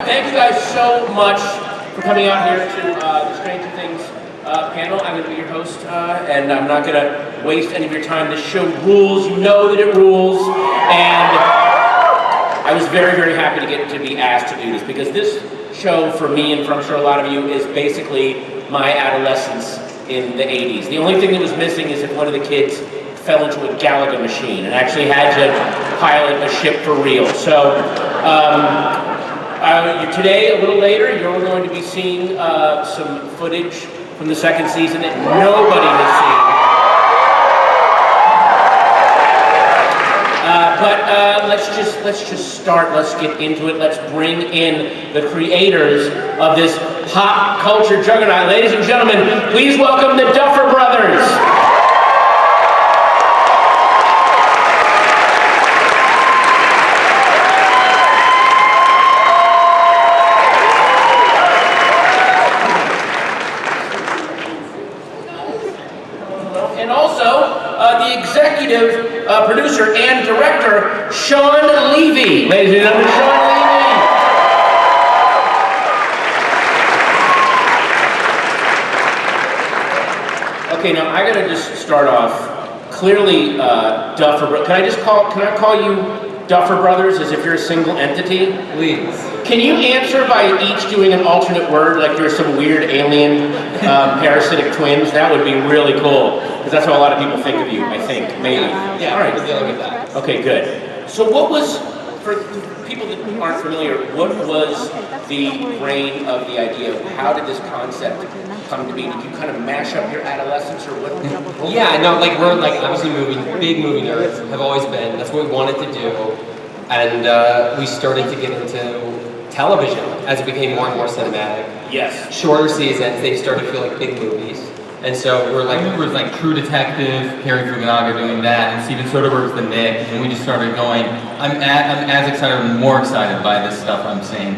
thank you guys so much for coming out here to the Stranger Things panel. I'm going to be your host, and I'm not going to waste any of your time. This show rules. You know that it rules. And I was very, very happy to be asked to do this, because this show, for me, and for I'm sure a lot of you, is basically my adolescence in the 80s. The only thing that was missing is if one of the kids fell into a Galaga machine and actually had to pilot a ship for real. So today, a little later, you're going to be seeing some footage from the second season that nobody has seen. But let's just start. Let's get into it. Let's bring in the creators of this pop culture juggernaut. Ladies and gentlemen, please welcome the Duffer Brothers. And also, the executive producer and director, Sean Levy. Ladies and gentlemen, Sean Levy. Okay, now I gotta just start off. Clearly, Duffer. Can I call you Duffer Brothers as if you're a single entity? Please. Can you answer by each doing an alternate word, like you're some weird alien parasitic twins? That would be really cool, because that's how a lot of people think of you, I think, maybe. Yeah, all right. we're dealing with that. Okay, good. So what was, for people that aren't familiar, what was the brain of the idea? How did this concept come to be? Did you kind of mash up your adolescence, or what? Yeah, no, like we're like obviously big movie nerds, have always been. That's what we wanted to do. And we started to get into television as it became more and more cinematic. Yes. Shorter seasons, they started to feel like big movies. And so we're like, I remember it was like True Detective, Carrie Fukunaga doing that, and Steven Soderbergh's The Nick, and we just started going, I'm as excited or more excited by this stuff I'm seeing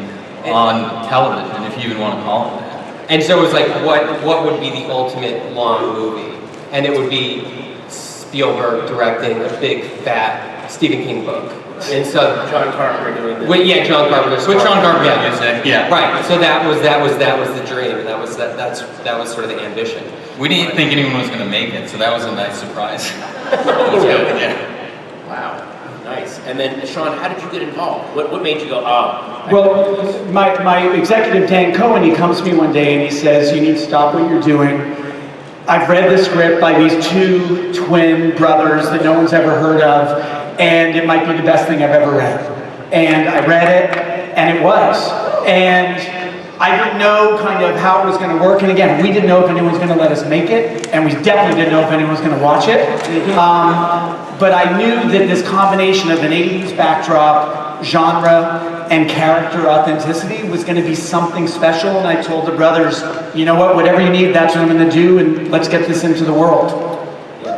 on television, if you even want to call it that. and so it was like, what would be the ultimate long movie? And it would be Spielberg directing a big, fat Stephen King book. And so John Carpenter doing this. Yeah, John Carpenter. With John Carpenter music, yeah. Right. So that was the dream, and that was sort of the ambition. We didn't think anyone was going to make it, so that was a nice surprise. Yeah. Wow. Nice. And then, Sean, how did you get involved? What made you go, oh? Well, my executive, Dan Cohen, he comes to me one day and he says, you need to stop what you're doing. I've read the script by these two twin brothers that no one's ever heard of, and it might be the best thing I've ever read. And I read it, and it was. And I didn't know kind of how it was going to work. And again, we didn't know if anyone was going to let us make it, and we definitely didn't know if anyone was going to watch it. But I knew that this combination of an 80s backdrop, genre, and character authenticity was going to be something special. And I told the brothers, you know what, whatever you need, that's what I'm going to do, and let's get this into the world.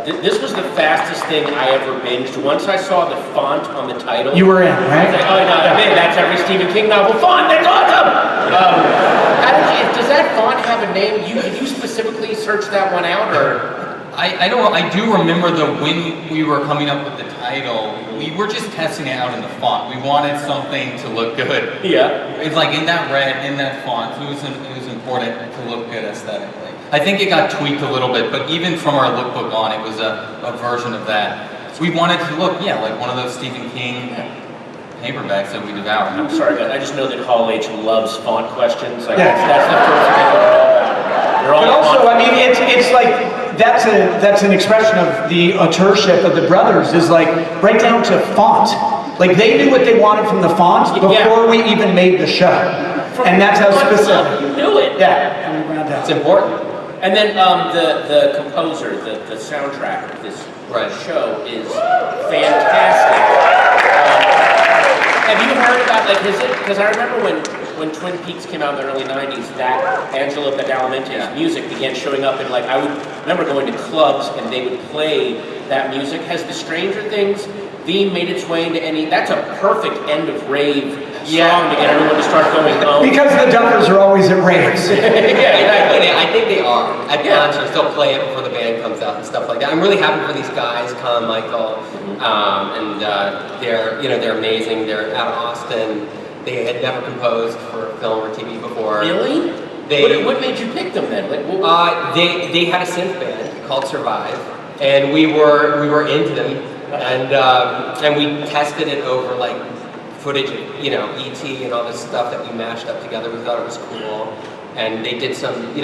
This was the fastest thing I ever binged. Once I saw the font on the title. You were in, right? I was like, oh no, I'm in. That's every Stephen King novel font. That's awesome. Does that font have a name? Did you specifically search that one out, or? I do remember when we were coming up with the title, we were just testing it out in the font. We wanted something to look good. Yeah. It's like in that red, in that font, it was important to look good aesthetically. I think it got tweaked a little bit, but even from our lookbook on, it was a version of that. So we wanted to look, like one of those Stephen King paperbacks that we devoured. I'm sorry, guys. I just know that Hall H loves font questions. Like, Yeah. that's the first thing I know about. They're all But also, font- I mean, it's like, that's an expression of the auteurship of the brothers, is like, right down to font. Like, they knew what they wanted from the font before we even made the show. And that's how specific. You knew it. Yeah, from the ground up. It's important. And then the composer, the soundtrack of this show is fantastic. Have you heard about, like, because I remember when Twin Peaks came out in the early 90s, that Angelo Badalamenti's music began showing up in, like, I would remember going to clubs and they would play that music. Has the Stranger Things theme made its way into any? That's a perfect end of rave song to get everyone to start going home. Because the Duffers are always at raves. I think they are. At concerts, they'll play it before the band comes out and stuff like that. I'm really happy for these guys, Con, Michael, and they're amazing. They're out of Austin. They had never composed for film or TV before. Really? What made you pick them then? Like, they had a synth band called Survive, and we were into them, and we tested it over like footage of ET and all this stuff that we mashed up together. We thought it was cool, and they did some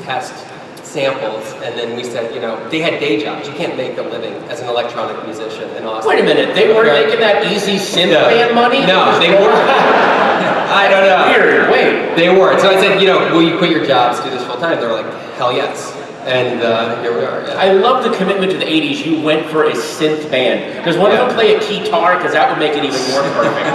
test samples, and then we said they had day jobs. You can't make a living as an electronic musician in Austin. Wait a minute, they weren't making that easy synth band money? No, they weren't. I don't know. Weird. Wait. They weren't. So I said, will you quit your jobs to do this full time? They were like, hell yes. And here we are. Yeah. I love the commitment to the 80s. You went for a synth band. Does one of them play a guitar? Because that would make it even more perfect.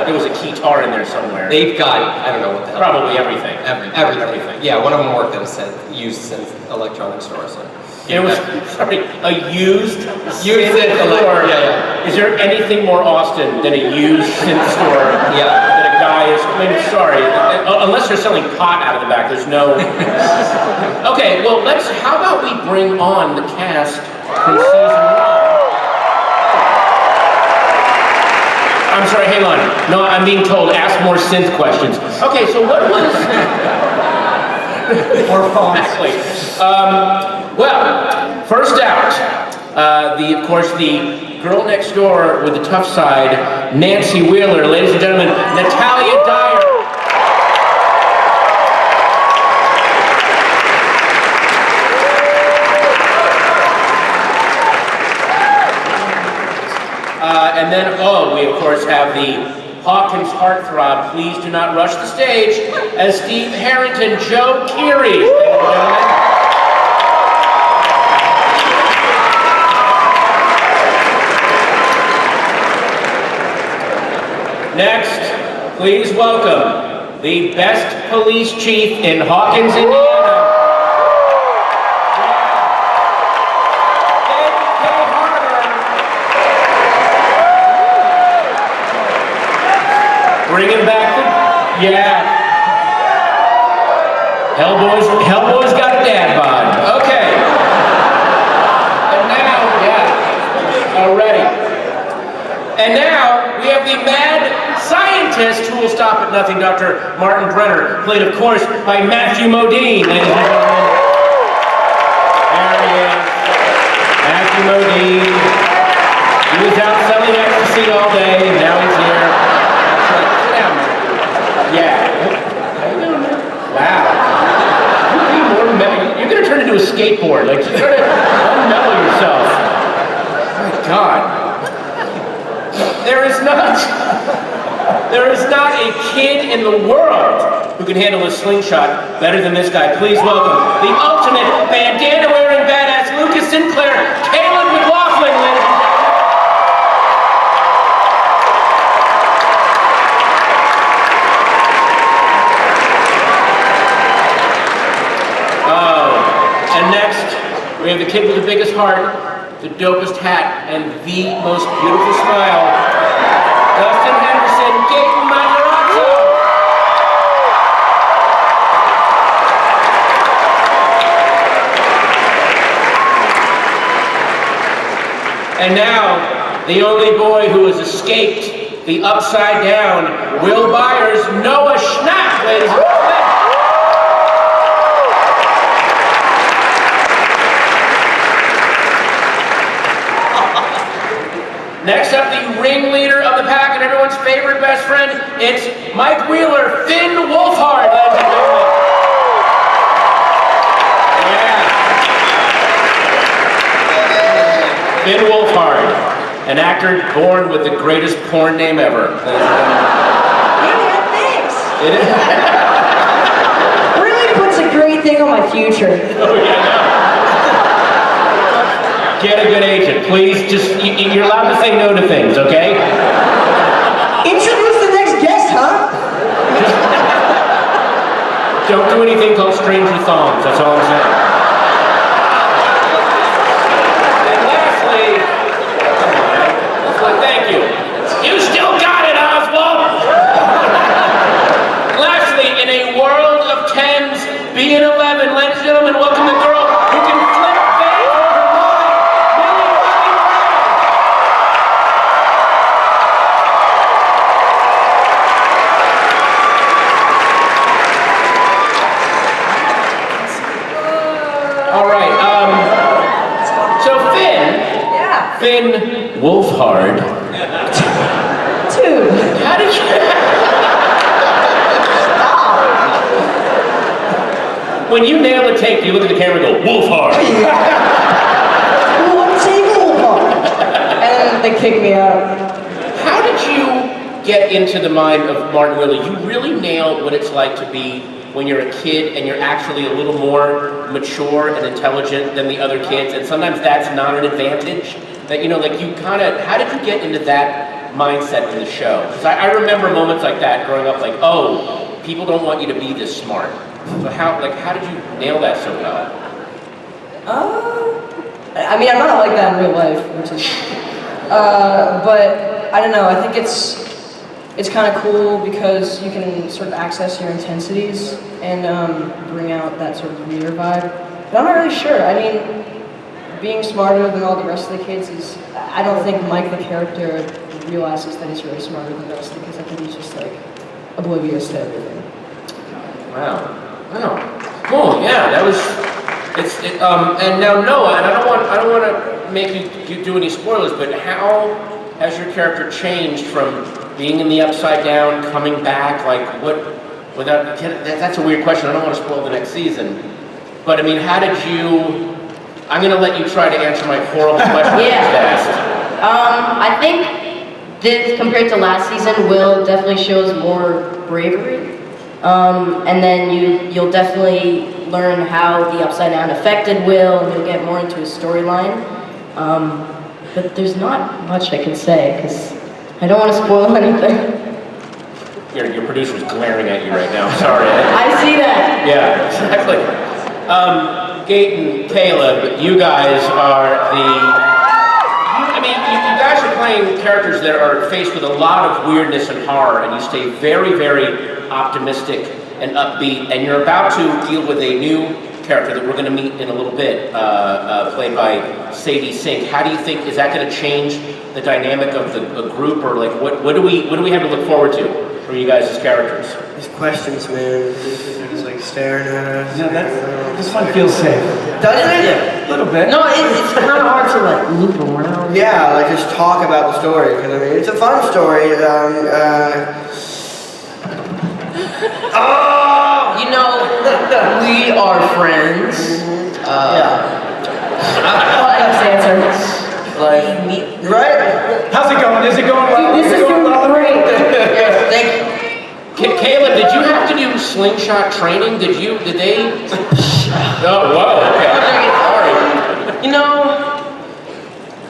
There was a guitar in there somewhere. They've got, I don't know what the hell. Probably everything. Everything. Yeah, one of them worked at a used synth electronic store. So. It was, sorry, a used synth store. Yeah. Is there anything more Austin than a used synth store? Yeah. That a guy is, sorry, unless they're selling pot out of the back, there's no. Okay, well, how about we bring on the cast from season 1? I'm sorry, hang on. No, I'm being told, ask more synth questions. Okay, so what was... More phones. Exactly. Well, first out, of course, the girl next door with the tough side, Nancy Wheeler. Ladies and gentlemen, Natalia Dyer. And then, we of course have the Hawkins heartthrob. Please do not rush the stage as Steve Harrington, Joe Keery. Ladies and gentlemen. Next, please welcome the best police chief in Hawkins, Indiana. Bringing back the, Hellboy's got a dad bod. Okay. And now, already. And now, we have the mad scientist who will stop at nothing, Dr. Martin Brenner, played, of course, by Matthew Modine, ladies and gentlemen. There he is. Matthew Modine. He was out selling ecstasy all day, and now he's here. Yeah. How you doing, man? Wow. You're going to turn into a skateboard. Like, you're trying to unmellow yourself. My God. There is not a kid in the world who can handle a slingshot better than this guy. Please welcome the ultimate bandana-wearing badass, Lucas Sinclair, Caleb McLaughlin, ladies and gentlemen. And next, we have the kid with the biggest heart, the dopest hat, and the most beautiful smile, Dustin Henderson, Gaten Matarazzo. And now, the only boy who has escaped the upside down, Will Byers, Noah Schnapp, ladies and gentlemen. Next up, the ringleader of the pack and everyone's favorite best friend, it's Mike Wheeler, Finn Wolfhard, ladies and gentlemen. Yeah. Finn Wolfhard, an actor born with the greatest porn name ever. Yeah, thanks. It is. Really puts a great thing on my future. Oh, yeah, no. Get a good agent. Please, you're allowed to say no to things, okay? Introduce the next guest, huh? Don't do anything called stranger thongs, that's all I'm saying. And lastly, thank you. You still got it, Oswald! Lastly, in a world of 10s, be an 11, ladies and gentlemen, welcome the girl who can flip fans over her mind. Finn Wolfhard. Dude, How did you? When you nail a take, you look at the camera and go, Wolfhard. one table and they kicked me out. How did you get into the mind of Martin Willie? You really nail what it's like to be when you're a kid and you're actually a little more mature and intelligent than the other kids, and sometimes that's not an advantage. That, you know, like you kind of, how did you get into that mindset in the show? Because I remember moments like that growing up, like, oh, people don't want you to be this smart. So how did you nail that so well? I mean, I'm not like that in real life, which is, but I don't know. I think it's kind of cool because you can sort of access your intensities and bring out that sort of leader vibe. But I'm not really sure. I mean, being smarter than all the rest of the kids is, I don't think Mike the character realizes that he's really smarter than the rest of the kids. I think he's just like oblivious to everything. Wow. Cool. Yeah, that was. And now Noah, and I don't want to make you do any spoilers, but how has your character changed from being in the Upside Down, coming back? Like what? Without that's a weird question. I don't want to spoil the next season, but I mean, how did you? I'm going to let you try to answer my horrible question. Yeah. I think this, compared to last season, Will definitely shows more bravery. And then you'll definitely learn how the Upside Down affected Will, and you'll get more into his storyline. But there's not much I can say, because I don't want to spoil anything. Your producer's glaring at you right now. Sorry. I see that. Yeah, exactly. Gaten, Caleb, you guys are you guys are playing characters that are faced with a lot of weirdness and horror, and you stay very, very optimistic and upbeat, and you're about to deal with a new character that we're going to meet in a little bit, played by Sadie Sink. How do you think, is that going to change the dynamic of the group, or like what do we have to look forward to from you guys as characters? These questions, man. He's like staring at us. No, this one feels safe. Doesn't it? A little bit. No, it's kind of hard to like loop around. Yeah, like just talk about the story, because I mean, it's a fun story. Oh, you know, we are friends. Yeah. I like this answer. Like, right? How's it going? Is it going well? This is going great. Yeah, thank you. Caleb, did you have to do slingshot training? Did they? Oh, whoa, okay. Sorry. You know,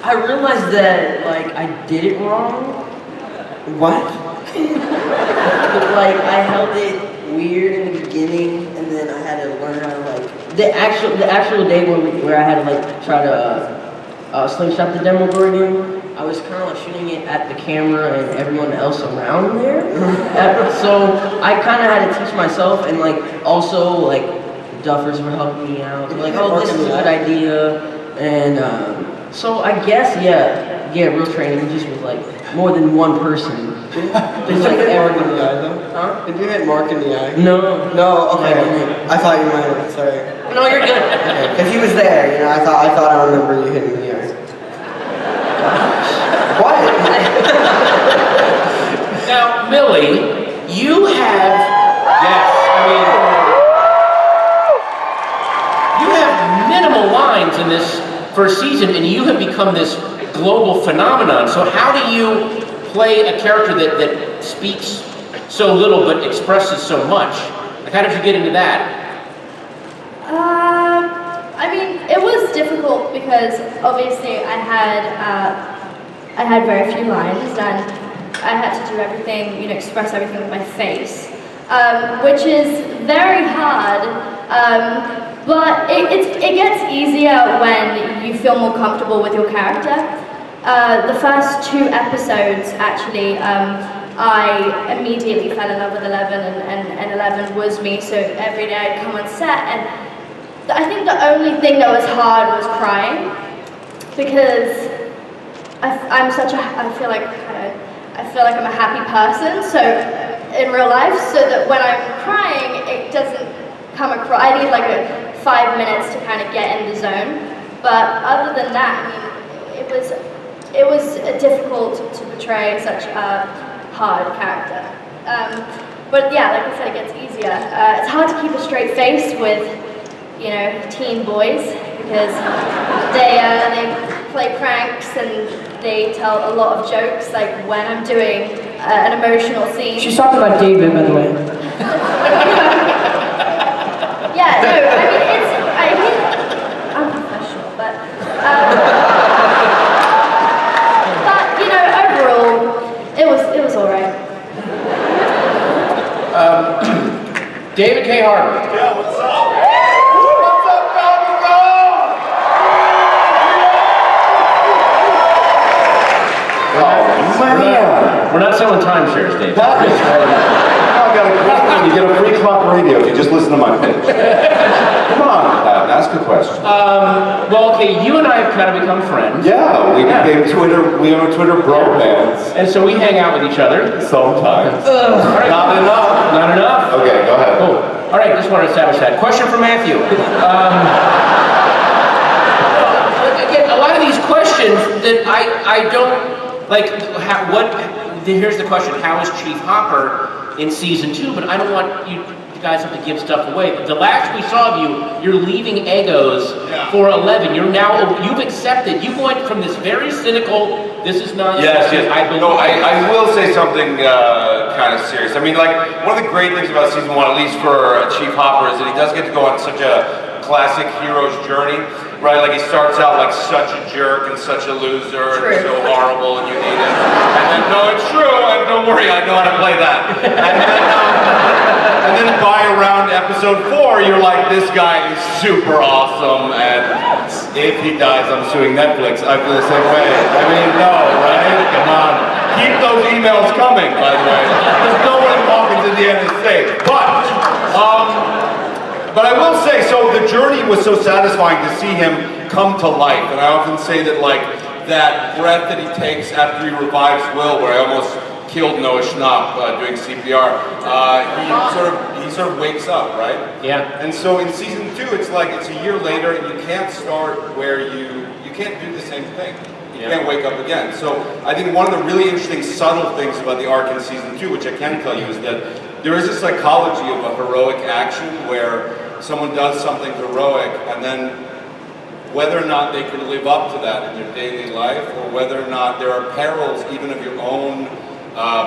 I realized that like I did it wrong. What? Like I held it weird in the beginning, and then I had to learn how to like the actual day where I had to like try to slingshot the Demogorgon. I was kind of like shooting it at the camera and everyone else around there. So I kind of had to teach myself, and like also like duffers were helping me out. They're like, oh, this is a good idea, and so I guess yeah, real training just with like more than one person. Did you hit Mark in the eye though? Huh? Did you hit Mark in the eye? No. No. Okay. I didn't. I thought you might have. Sorry. No, you're good. Okay. If he was there, you know, I thought I remember you hitting the eye. What? Now, Millie, you have, yes, you have minimal lines in this first season, and you have become this global phenomenon. So how do you play a character that speaks so little but expresses so much? Like, how did you get into that? I mean, it was difficult because obviously I had very few lines, and I had to do everything, you know, express everything with my face, which is very hard. But it gets easier when you feel more comfortable with your character. The first 2 episodes, actually, I immediately fell in love with Eleven, and Eleven was me. So every day I'd come on set, and I think the only thing that was hard was crying, because I feel like I'm a happy person. So in real life, so that when I'm crying, it doesn't come across. I need like 5 minutes to kind of get in the zone. But other than that, I mean, it was it was difficult to portray such a hard character. But yeah, like I said, it gets easier. It's hard to keep a straight face with, you know, teen boys because they play pranks and they tell a lot of jokes. Like when I'm doing an emotional scene. She's talking about David, by the way. Yeah, no, I mean I'm professional, but you know, overall, it was all right. David K. Harbour. Yeah, what's up? What's up, Comic-Con? Oh, man. We're not selling timeshares, David. I got a great thing. You get a free clock radio if you just listen to my pitch. Come on, Pat, ask a question. Well, okay, you and I have kind of become friends. Yeah, we became Twitter bro bands. And so we hang out with each other. Sometimes. All right. Not enough. Not enough? Okay, go ahead. Cool. All right, just want to establish that. Question for Matthew. Again, a lot of these questions that I don't, like, here's the question, how is Chief Hopper in season 2? But I don't want you guys have to give stuff away. The last we saw of you, you're leaving Egos for 11. You've accepted, you went from this very cynical, this is nonsense. Yes. I believe. No, I will say something kind of serious. I mean, like, one of the great things about season 1, at least for Chief Hopper, is that he does get to go on such a classic hero's journey, right? Like, he starts out like such a jerk and such a loser and so horrible and you hate him. And then, no, it's true, and don't worry, I know how to play that. And then by around episode 4, you're like, this guy is super awesome, and if he dies, I'm suing Netflix. I feel the same way. I mean, no, right? Come on. Keep those emails coming, by the way. There's no way Hawkins in the end is safe. But I will say, so the journey was so satisfying to see him come to life. And I often say that, like, that breath that he takes after he revives Will, where I almost killed Noah Schnapp doing CPR, he sort of wakes up, right? Yeah. And so in season 2, it's like, it's a year later, and you can't start where you can't do the same thing. You can't wake up again. So I think one of the really interesting subtle things about the arc in season 2, which I can tell you, is that there is a psychology of a heroic action where someone does something heroic, and then whether or not they can live up to that in their daily life, or whether or not there are perils even of your own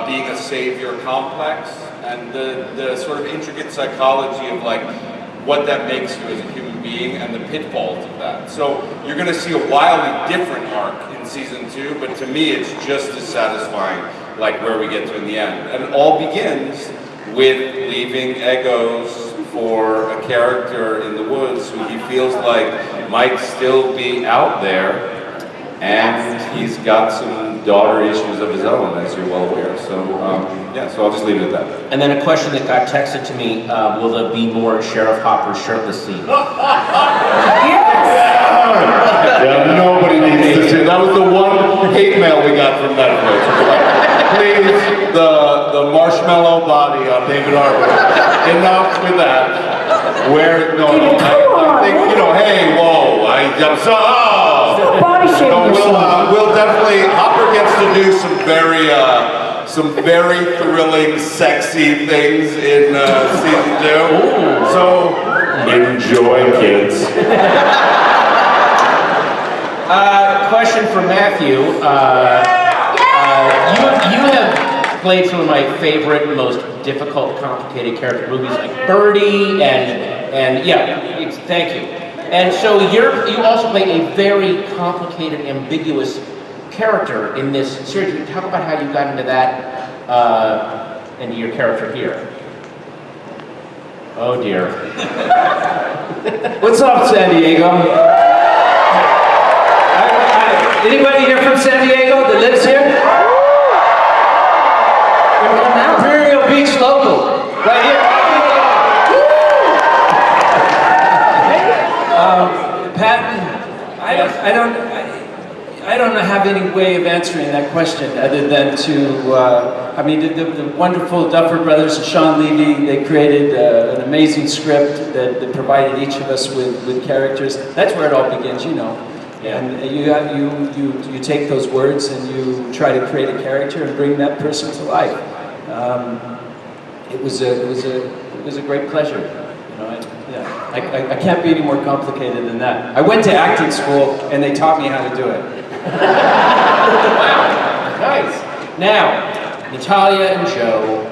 being a savior complex, and the sort of intricate psychology of like what that makes you as a human being and the pitfalls of that. So you're going to see a wildly different arc in season 2, but to me it's just as satisfying like where we get to in the end. And it all begins with leaving Egos for a character in the woods who he feels like might still be out there, and he's got some daughter issues of his own, as you're well aware. So, so I'll just leave it at that. And then a question that got texted to me, will there be more Sheriff Hopper shirtless scenes? Yeah, nobody needs to see. That was the one hate mail we got from Netflix. Please, the marshmallow body on David Harbour. Enough with that. I think, you know, hey, whoa, I'm so, Body shape we'll definitely, Hopper gets to do some very thrilling, sexy things in season 2. So, enjoy, kids. Question for Matthew. You have played some of my favorite, most difficult, complicated character movies like Birdie and thank you. And so you also play a very complicated, ambiguous character in this series. Can you talk about how you got into that, into your character here? Oh dear. What's up, San Diego? Anybody here from San Diego that lives here? Imperial Beach local, right here. Patton, I don't have any way of answering that question other than to, I mean, the wonderful Duffer Brothers and Sean Levy, they created an amazing script that provided each of us with characters. That's where it all begins, you know. Yeah. And you take those words and you try to create a character and bring that person to life. It was a great pleasure. You know, I can't be any more complicated than that. I went to acting school and they taught me how to do it. Wow, nice. Now, Natalia and Joe,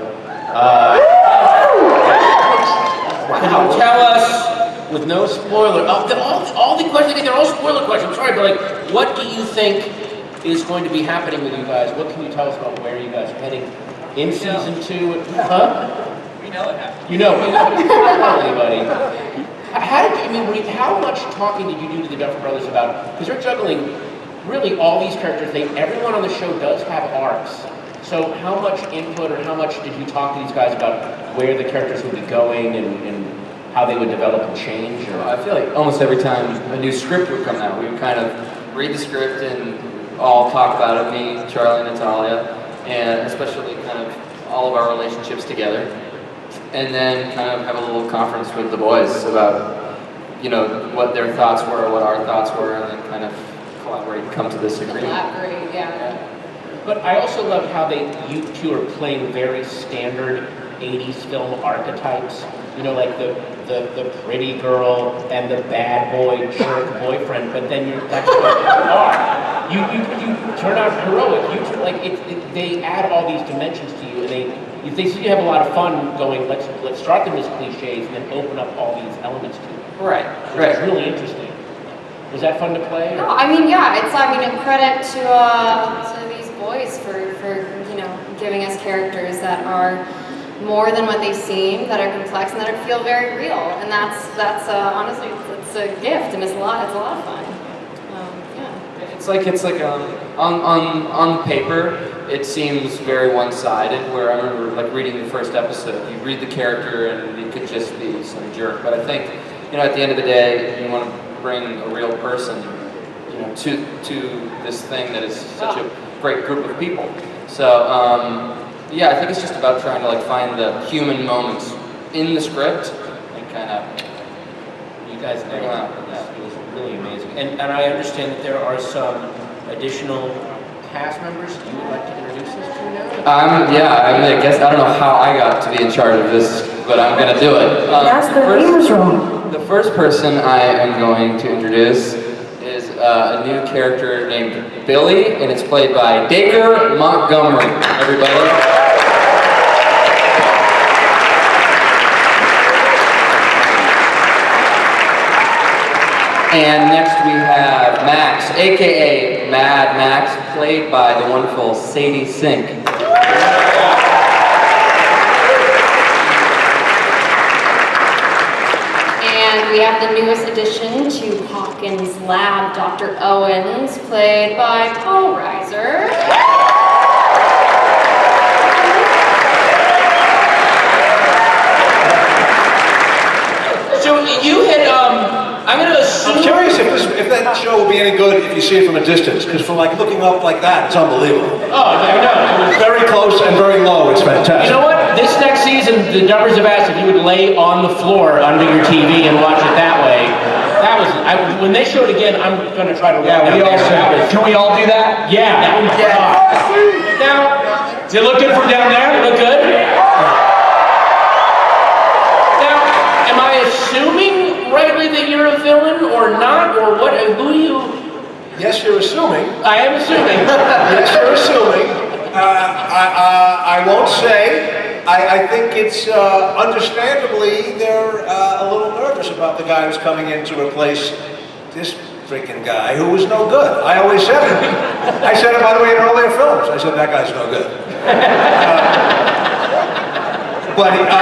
can you tell us, with no spoiler, all the questions, they're all spoiler questions, sorry, but like, what do you think is going to be happening with you guys? What can you tell us about where you guys are heading in season 2? Huh? We know it happened. You know, tell anybody. How much talking did you do to the Duffer Brothers about, because they're juggling really all these characters, everyone on the show does have arcs. So how much input or how much did you talk to these guys about where the characters would be going and how they would develop and change? Or? I feel like almost every time a new script would come out, we would kind of read the script and all talk about it, me, Charlie, Natalia, and especially kind of all of our relationships together. And then kind of have a little conference with the boys about, you know, what their thoughts were, what our thoughts were, and then kind of collaborate and come to this agreement. Collaborate, yeah. But I also love how you two are playing very standard 80s film archetypes. You know, like the pretty girl and the bad boy jerk boyfriend, but then that's what you are. You turn out heroic. They add all these dimensions to you, and they seem to have a lot of fun going, let's start them as cliches and then open up all these elements to it. Right. It's really interesting. Was that fun to play? Or? No, I mean, yeah, it's, a credit to these boys for, you know, giving us characters that are more than what they seem, that are complex, and that feel very real. And that's honestly, it's a gift, and it's a lot of fun. Yeah. It's like on paper, it seems very one-sided. Where I remember like reading the first episode, you read the character and it could just be some jerk. But I think, you know, at the end of the day, you want to bring a real person, you know, to this thing that is such a great group of people. So yeah, I think it's just about trying to like find the human moments in the script and kind of. You guys nailed it. It was really amazing. And I understand that there are some additional cast members you would like to introduce us to now? I guess I don't know how I got to be in charge of this, but I'm gonna do it. That's the name's wrong. The first person I am going to introduce is a new character named Billy, and it's played by Dacre Montgomery. Everybody. And next we have Max, aka Mad Max, played by the wonderful Sadie Sink. And we have the newest addition to Hawkins' lab, Dr. Owens, played by Paul Reiser. So you had, I'm going to assume... I'm curious if that show will be any good if you see it from a distance, because from like looking up like that, it's unbelievable. Oh, I know. It was Very close and very low, it's fantastic. You know what? This next season, the Duffers have asked if you would lay on the floor under your TV and watch it that way. That was, when they show it again, I'm going to try to... Yeah, can we all do that? Yeah, that was Now, Does it look good from down there? look good? Now, am I assuming rightly that you're a villain or not, or what? Who do you... Yes, you're assuming. I am assuming. Yes, you're assuming. I won't say. I think it's understandably they're a little nervous about the guy who's coming in to replace this freaking guy who was no good. I always said it. I said it, by the way, in earlier films. I said that guy's no good.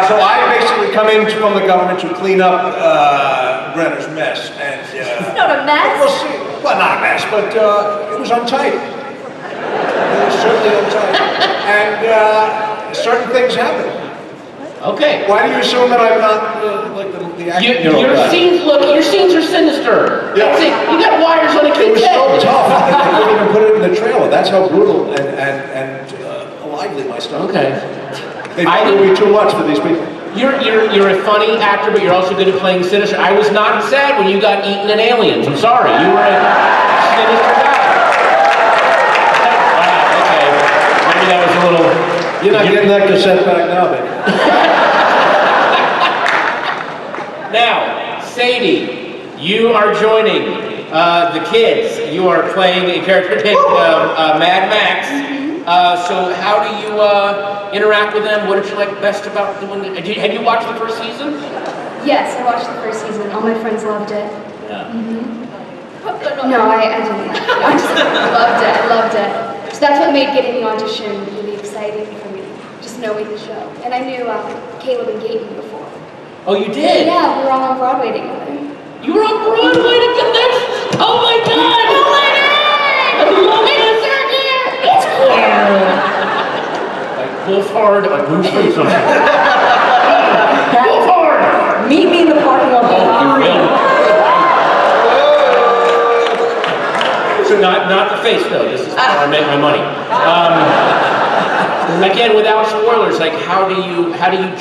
So I basically come in from the government to clean up Brenner's mess, and It's not a mess. we'll see. Well, not a mess, but it was untidy. It was certainly untidy, and certain things happen. Okay. Why do you assume that I'm not like the actor? Your scenes are sinister. Yeah. See, you got wires on a It kid's was so head. tough. They couldn't even put it in the trailer. That's how brutal and lively my stuff. Okay. They thought it would be too much for these people. You're a funny actor, but you're also good at playing sinister. I was not sad when you got eaten in Aliens. I'm sorry. You were a sinister guy. Wow, okay. Maybe that was a little... You're not getting that cassette back now, baby. Now, Sadie, you are joining the kids. You are playing a character named Mad Max. So how do you interact with them? What did you like best about doing it? Had you watched the first season? Yes, I watched the first season. All my friends loved it. Yeah. No, I didn't like it. I just loved it. So that's what made getting the audition really exciting for me, just knowing the show. And I knew Caleb and Gaten before. Oh, you did? Yeah, we were all on Broadway together. You were on Broadway together? Oh my God! Oh my God! It's like Wolf Hard, a Bruce Lee something. Wolf Hard! Meet me in the parking lot. Oh, you will. So not the face though. This is how I make my money. Again, without spoilers, like how do you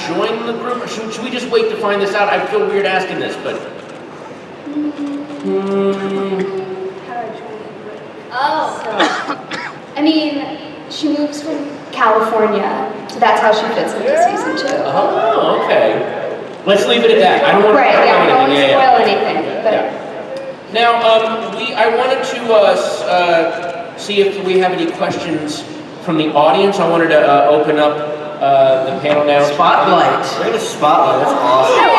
join the group? Or should we just wait to find this out? I feel weird asking this, but. I mean, she moves from California, so that's how she fits into season 2. Oh, okay. Let's leave it at that. I don't want to spoil I don't want to anything. spoil anything. But Now, I wanted to see if we have any questions from the audience. I wanted to open up the panel now. Spotlight. We're in a spotlight. That's awesome.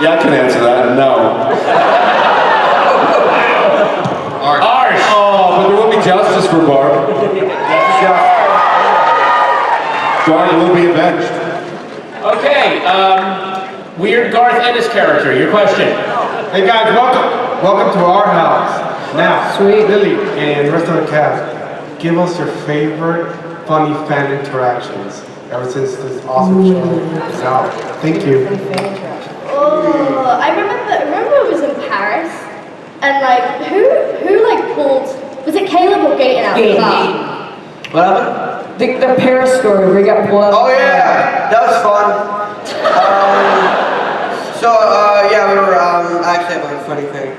Yeah, I can answer that. No. Arsh. Oh, but there will be justice for Barb. Barb will be avenged. Okay, Weird Garth Ennis character, your question. Hey guys, welcome to our house. Now, Sweet Lily and the rest of the cast, give us your favorite funny fan interactions ever since this awesome show is out. Thank you. Oh, I remember it was in Paris, and like who like pulled, was it Caleb or Gaten out of the car? What happened? The Paris story where we got pulled up. Oh yeah, that was fun. Yeah, we were actually have a funny thing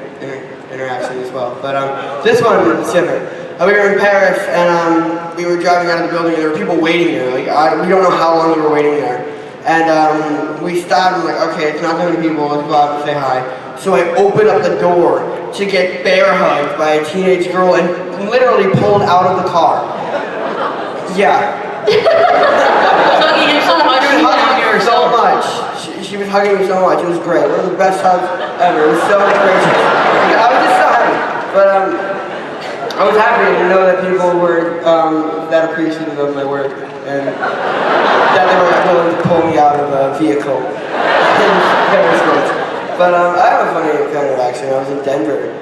interaction as well. But this one is different. We were in Paris and we were driving out of the building and there were people waiting there. Like we don't know how long we were waiting there. And we stopped and like, okay, it's not that many people, let's go out and say hi. So I opened up the door to get bear hugged by a teenage girl and literally pulled out of the car. Yeah. So much. She was hugging me so much. It was great. One of the best hugs ever. It was so gracious. I was just so happy. But I was happy to know that people were that appreciative of my work and that they were willing to pull me out of a vehicle in Paris. But I have a funny interaction. I was in Denver.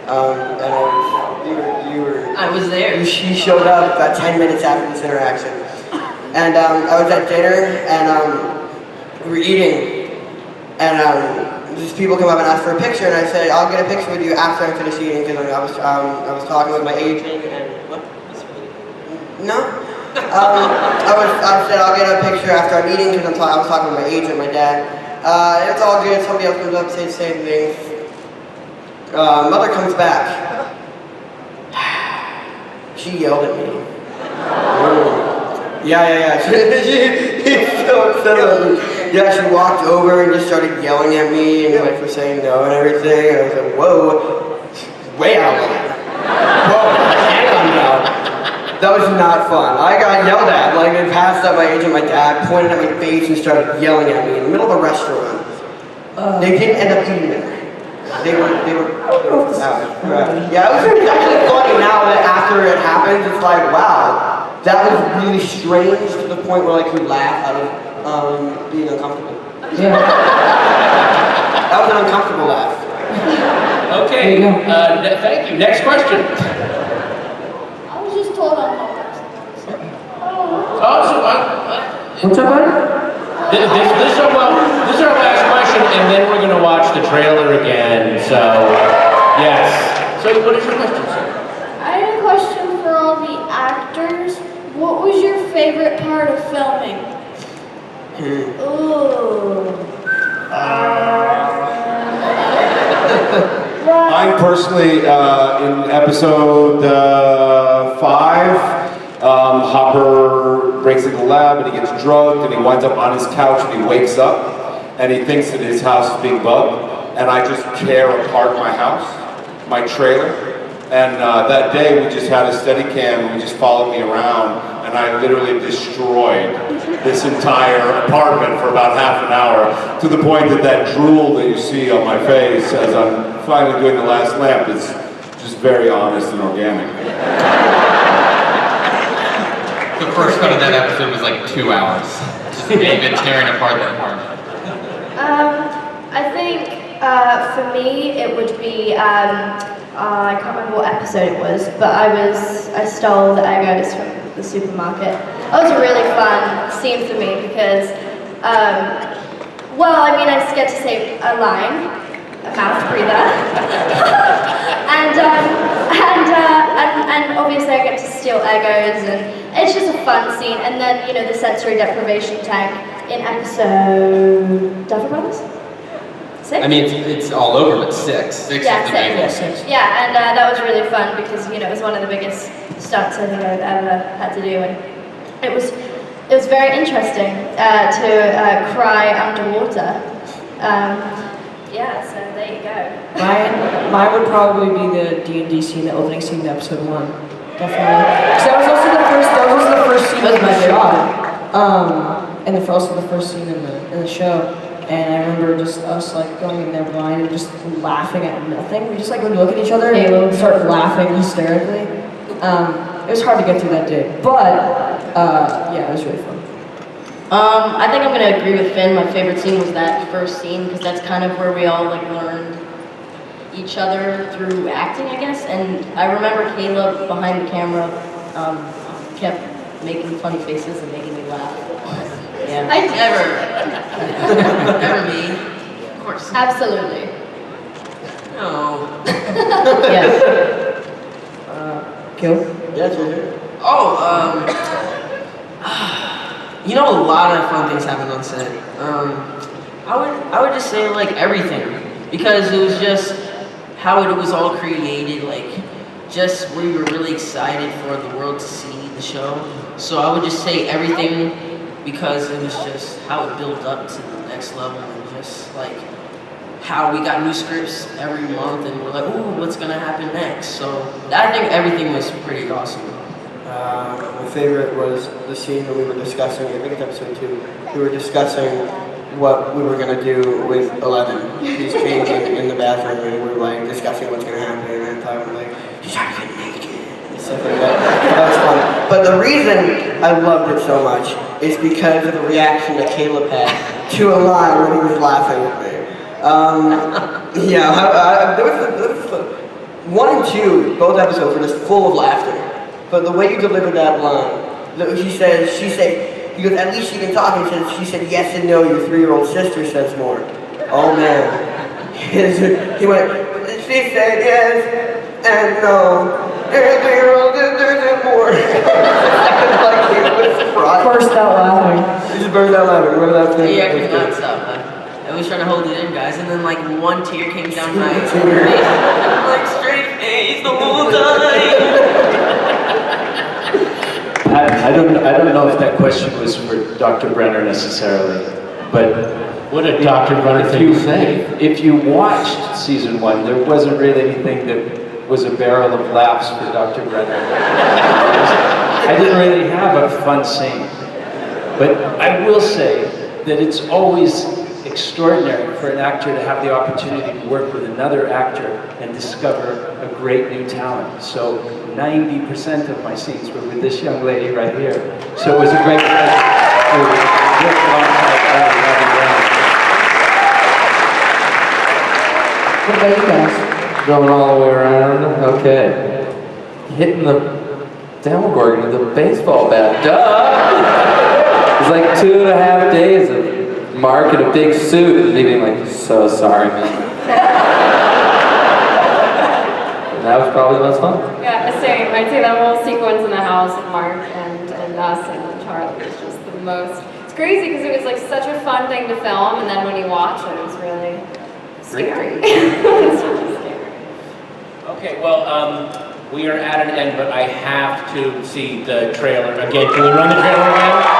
And you were. I was there. She showed up about 10 minutes after this interaction. And I was at dinner, and we were eating, and these people come up and ask for a picture, and I said, I'll get a picture with you after I finish eating, because I was talking with my agent, and what? No? I said, I'll get a picture after I'm eating, because I was talking with my agent, my dad. It's all good, somebody else comes up, says the same thing. Mother comes back. She yelled at me. Yeah. She's so upset about me. yeah, she walked over and just started yelling at me and like for saying no and everything. And I was like, whoa, way out of line. Whoa, hang on now. That was not fun. I got yelled at. Like they passed up my agent, my dad pointed at my face and started yelling at me in the middle of a restaurant. They didn't end up eating it. They were out. Yeah, it was actually funny now that after it happened, it's like, wow, that was really strange to the point where like you laugh out of being uncomfortable. Yeah. That was an uncomfortable laugh. Okay, thank you. Next question. I was just told I'm not. What's up, buddy? This is our last question, and then we're going to watch the trailer again. So, yes. So, what is your question, sir? I had a question for all the actors. What was your favorite part of filming? Ooh. I'm personally in episode 5. Hopper breaks into the lab and he gets drugged and he winds up on his couch and he wakes up and he thinks that his house is being bugged, and I just tear apart my house, my trailer. And that day we just had a Steadicam and we just followed me around and I literally destroyed this entire apartment for about half an hour, to the point that that drool that you see on my face as I'm finally doing the last lamp is just very honest and organic. The first cut of that episode was like 2 hours. Just David tearing apart that apartment. I think for me it would be I can't remember what episode it was, but I stole the Eggos from the supermarket. That was a really fun scene for me because well, I mean, I get to say a line, a mouth breather, and obviously I get to steal Eggos, and it's just a fun scene. And then, you know, the sensory deprivation tank in episode Duffer Brothers? 6? I mean, it's all over, but 6. Yeah, 6. Yeah, and that was really fun because, you know, it was one of the biggest stunts I think I've ever had to do, and it was very interesting to cry underwater. Yeah, so there you go. Mine would probably be the D&D scene, the opening scene of episode 1. Definitely. Because that was also the first scene that I shot. And also the first scene in the show. And I remember just us like going in there blind and just laughing at nothing. We just like would look at each other and start laughing hysterically. It was hard to get through that day, but yeah, it was really fun. I think I'm gonna agree with Finn. My favorite scene was that first scene because that's kind of where we all like learned each other through acting, I guess. And I remember Caleb behind the camera kept making funny faces and making me laugh. Yeah. I Never me. Of course. Absolutely. No. Yes. Kill? Yeah, it's right here. You know, a lot of fun things happen on set. I would just say like everything, because it was just how it was all created. Like, just we were really excited for the world to see the show. So I would just say everything, because it was just how it built up to the next level, and just like how we got new scripts every month, and we're like, ooh, what's gonna happen next? So I think everything was pretty awesome. My favorite was the scene when we were discussing, I think it's episode 2, we were discussing what we were going to do with 11. He's changing in the bathroom and we were like discussing what's going to happen, and I thought we were like, he's trying to get naked and stuff like that. That was fun. But the reason I loved it so much is because of the reaction that Caleb had to a line when he was laughing at me. There was 1 and 2, both episodes were just full of laughter. But the way you delivered that line, he said, he goes, at least she can talk. She said, yes and no, your 3-year-old sister says more. Oh man. He went, she said yes and no, your 3-year-old sister says more. Burst out laughing. He just burst out laughing. Remember that thing? Yeah, I could not stop laughing. I was trying to hold it in, guys, and then like 1 tear came down my face. I'm like, straight face the whole time. I don't know if that question was for Dr. Brenner necessarily. But what a Dr. Brenner thing to say. If you watched season 1, there wasn't really anything that was a barrel of laughs for Dr. Brenner. I didn't really have a fun scene. But I will say that it's always extraordinary for an actor to have the opportunity to work with another actor and discover a great new talent. So 90% of my scenes were with this young lady right here. So it was a great pleasure to work alongside Abby Brown. What about you guys? Going all the way around. Okay. Hitting the Demogorgon with a baseball bat. Duh! It's like 2.5 days of Mark in a big suit and me being like, so sorry, man. That was probably the most fun. Yeah, same. I'd say that whole sequence in the house with Mark and us and Charlie was just the most. It's crazy because it was like such a fun thing to film, and then when you watch it, it was really scary. It's really scary. Okay, well, we are at an end, but I have to see the trailer again. Can we run the trailer again?